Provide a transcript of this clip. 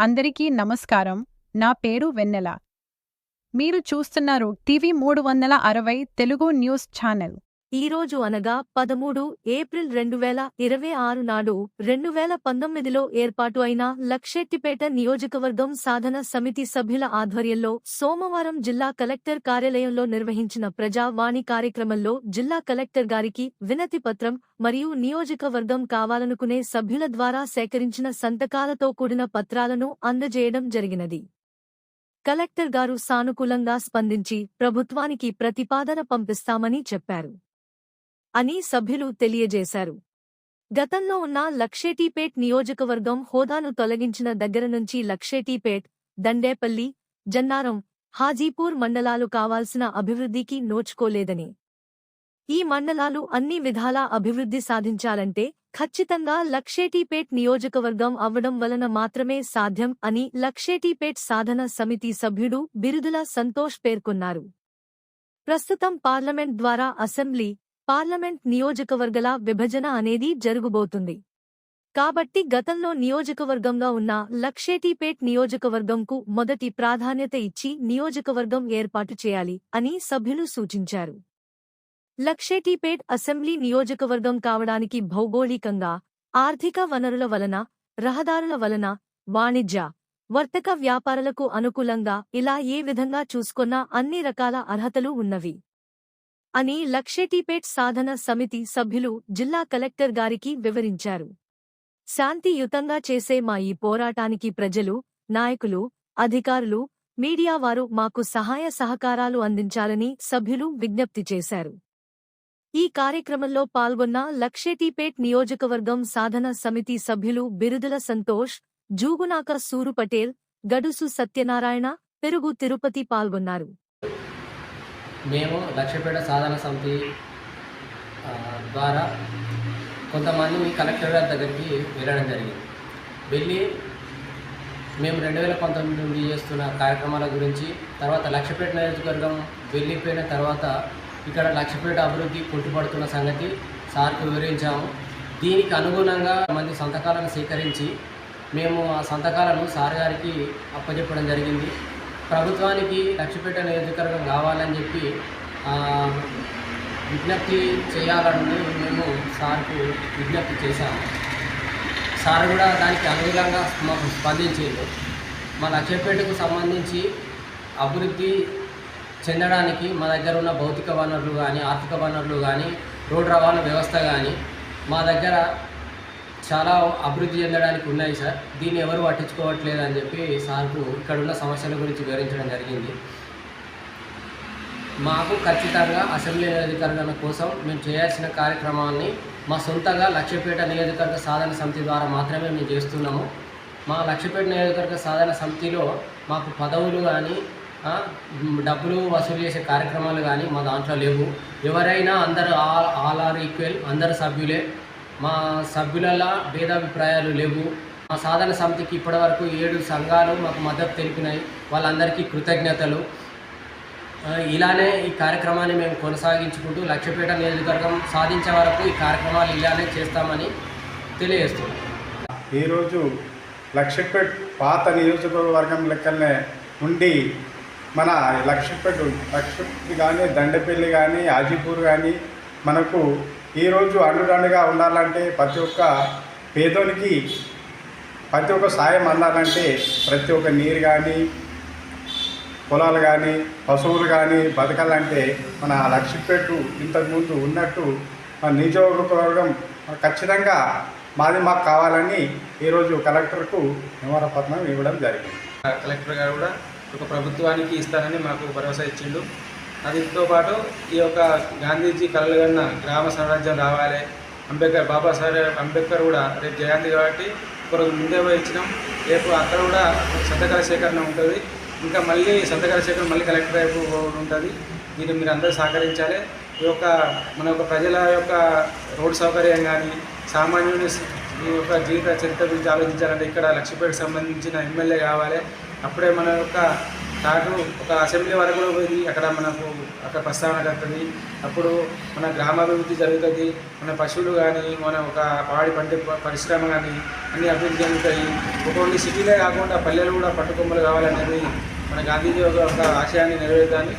అందరికీ నమస్కారం. నా పేరు వెన్నెల. మీరు చూస్తున్నారు టీవీ 360 తెలుగు న్యూస్ ఛానల్. ఈరోజు అనగా 13 ఏప్రిల్ 2026 నాడు 2019లో ఏర్పాటు అయిన లక్షెట్టిపేట నియోజకవర్గం సాధన సమితి సభ్యుల ఆధ్వర్యంలో సోమవారం జిల్లా కలెక్టర్ కార్యాలయంలో నిర్వహించిన ప్రజావాణి కార్యక్రమంలో జిల్లా కలెక్టర్ గారికి వినతి పత్రం మరియు నియోజకవర్గం కావాలనుకునే సభ్యుల ద్వారా సేకరించిన సంతకాలతో కూడిన పత్రాలను అందజేయడం జరిగినది. కలెక్టర్ గారు సానుకూలంగా స్పందించి ప్రభుత్వానికి ప్రతిపాదన పంపిస్తామని చెప్పారు అని సభ్యులు తెలియజేశారు. గతంలో ఉన్న లక్షెట్టిపేట్ నియోజకవర్గం హోదాను తొలగించిన దగ్గర నుంచి లక్షెట్టిపేట్, దండేపల్లి, జన్నారం, హాజీపూర్ మండలాలు కావాల్సిన అభివృద్ధికి నోచుకోలేదని, ఈ మండలాలు అన్ని విధాలా అభివృద్ధి సాధించాలంటే ఖచ్చితంగా లక్షెట్టిపేట్ నియోజకవర్గం అవ్వడం వలన మాత్రమే సాధ్యం అని లక్షెట్టిపేట్ సాధన సమితి సభ్యుడు బిరుదుల సంతోష్ పేర్కొన్నారు. ప్రస్తుతం పార్లమెంట్ ద్వారా అసెంబ్లీ, పార్లమెంట్ నియోజకవర్గాల విభజన అనేది జరుగుబోతుంది. కాబట్టి గతంలో నియోజకవర్గంగా ఉన్న లక్షెట్టిపేట్ నియోజకవర్గంకు మొదటి ప్రాధాన్యత ఇచ్చి నియోజకవర్గం ఏర్పాటు చేయాలి అని సభ్యులు సూచించారు. లక్షెట్టిపేట్ అసెంబ్లీ నియోజకవర్గం కావడానికి భౌగోళికంగా, ఆర్థిక వనరుల వలన, రహదారుల వలన, వాణిజ్య, వర్తక వ్యాపారాలకు అనుకూలంగా ఇలా ఏ విధంగా చూసుకున్నా అన్ని రకాల అర్హతలు ఉన్నవి అని లక్షెట్టిపేట్ సాధన సమితి సభ్యులు జిల్లా కలెక్టర్ గారికి వివరించారు. శాంతియుతంగా చేసే మా ఈ పోరాటానికి ప్రజలు, నాయకులు, అధికారులు, మీడియా వారు మాకు సహాయ సహకారాలు అందించాలని సభ్యులు విజ్ఞప్తి చేశారు. ఈ కార్యక్రమంలో పాల్గొన్న లక్షెట్టిపేట్ నియోజకవర్గం సాధన సమితి సభ్యులు బిరుదుల సంతోష్, జూగునాక సూరు పటేల్, గడుసు సత్యనారాయణ, పెరుగు తిరుపతి పాల్గొన్నారు. మేము లక్షెట్టిపేట సాధన సమితి ద్వారా కొంతమంది మీ కలెక్టర్ గారి దగ్గరికి వెళ్ళడం జరిగింది. వెళ్ళి మేము 2019 నుండి చేస్తున్న కార్యక్రమాల గురించి, తర్వాత లక్షెట్టిపేట నియోజకవర్గం వెళ్ళిపోయిన తర్వాత ఇక్కడ లక్షెట్టిపేట అభివృద్ధి కుంటుపడుతున్న సంగతి సార్కు వివరించాము. దీనికి అనుగుణంగా మంది సంతకాలను సేకరించి మేము ఆ సంతకాలను సార్ గారికి అప్పచెప్పడం జరిగింది. ప్రభుత్వానికి లక్షెట్టిపేట నియోజకవర్గం కావాలని చెప్పి విజ్ఞప్తి చేయాలని మేము సార్కు విజ్ఞప్తి చేశాము. సార్ కూడా దానికి అనుగుణంగా మాకు స్పందించారు. మా లక్షెట్టిపేటకు సంబంధించి అభివృద్ధి చెందడానికి మా దగ్గర ఉన్న భౌతిక వనరులు కానీ, ఆర్థిక వనరులు కానీ, రోడ్డు రవాణా వ్యవస్థ కానీ మా దగ్గర చాలా అభివృద్ధి చెందడానికి ఉన్నాయి సార్. దీన్ని ఎవరు పట్టించుకోవట్లేదు అని చెప్పి సార్కు ఇక్కడున్న సమస్యల గురించి వివరించడం జరిగింది. మాకు ఖచ్చితంగా అసెంబ్లీ నియోజకవర్గం కోసం మేము చేయాల్సిన కార్యక్రమాన్ని మా సొంతంగా లక్షెట్టిపేట నియోజకవర్గ సాధన సమితి ద్వారా మాత్రమే మేము చేస్తున్నాము. మా లక్షెట్టిపేట నియోజకవర్గ సాధన సమితిలో మాకు పదవులు కానీ, డబ్బులు వసూలు చేసే కార్యక్రమాలు కానీ మా దాంట్లో లేవు. ఎవరైనా అందరూ ఆల్ ఆర్ ఈక్వల్, అందరు సభ్యులే. మా సభ్యుల భేదాభిప్రాయాలు లేవు. మా సాధన సమితికి ఇప్పటివరకు 7 సంఘాలు మాకు మద్దతు తెలిపినాయి. వాళ్ళందరికీ కృతజ్ఞతలు. ఇలానే ఈ కార్యక్రమాన్ని మేము కొనసాగించుకుంటూ లక్షెట్టిపేట నియోజకవర్గం సాధించే వరకు ఈ కార్యక్రమాలు ఇలానే చేస్తామని తెలియజేస్తున్నాం. ఈరోజు లక్షెట్టిపేట పాత నియోజకవర్గం లెక్కలనే ఉండి మన లక్షెట్టిపేట కానీ, దండపల్లి కానీ, హాజీపూర్ కానీ మనకు ఈరోజు అండుదండగా ఉండాలంటే, ప్రతి ఒక్క పేదోనికి ప్రతి ఒక్క సాయం అందాలంటే, ప్రతి ఒక్క నీరు కానీ, పొలాలు కానీ, పశువులు కానీ బతకాలంటే మన లక్షెట్టిపేట ఇంతకుముందు ఉన్నట్టు మన నియోజకవర్గం ఖచ్చితంగా మాకు కావాలని ఈరోజు కలెక్టర్కు నివారపత్రం ఇవ్వడం జరిగింది. కలెక్టర్ గారు కూడా ఒక ప్రభుత్వానికి ఇస్తానని మాకు భరోసా ఇచ్చిండు. దీంతో పాటు ఈ యొక్క గాంధీజీ కలలుగన్న గ్రామ స్వరాజ్యం రావాలి, బాబాసాహెబ్ అంబేద్కర్ కూడా రేపు జయంతి కాబట్టి ఒకరోజు ముందే పోయి ఇచ్చినాం. రేపు అక్కడ కూడా సంతకాల సేకరణ ఉంటుంది. ఇంకా మళ్ళీ సంతకాల సేకరణ మళ్ళీ కలెక్టర్ వైపు ఉంటుంది. దీన్ని మీరు అందరూ సహకరించాలి. ఈ యొక్క మన యొక్క ప్రజల యొక్క రోడ్డు సౌకర్యం కానీ, సామాన్యుని ఈ యొక్క జీవిత చరిత్ర గురించి ఆలోచించాలంటే ఇక్కడ లక్షెట్టిపేటకు సంబంధించిన ఎమ్మెల్యే కావాలి. అప్పుడే మన యొక్క తాటు ఒక అసెంబ్లీ వరకు కూడా పోయి అక్కడ మనకు అక్కడ ప్రస్తావన కలుగుతుంది. అప్పుడు మన గ్రామాభివృద్ధి జరుగుతుంది. మన పశువులు కానీ మన ఒక పాడి పంట పరిశ్రమ కానీ అన్ని అభివృద్ధి చెందుతాయి. ఒక ఓన్లీ సిటీలే కాకుండా పల్లెలు కూడా పట్టుకొమ్మలు కావాలనేది మన గాంధీజీ ఒక ఆశయాన్ని నెరవేర్చాలని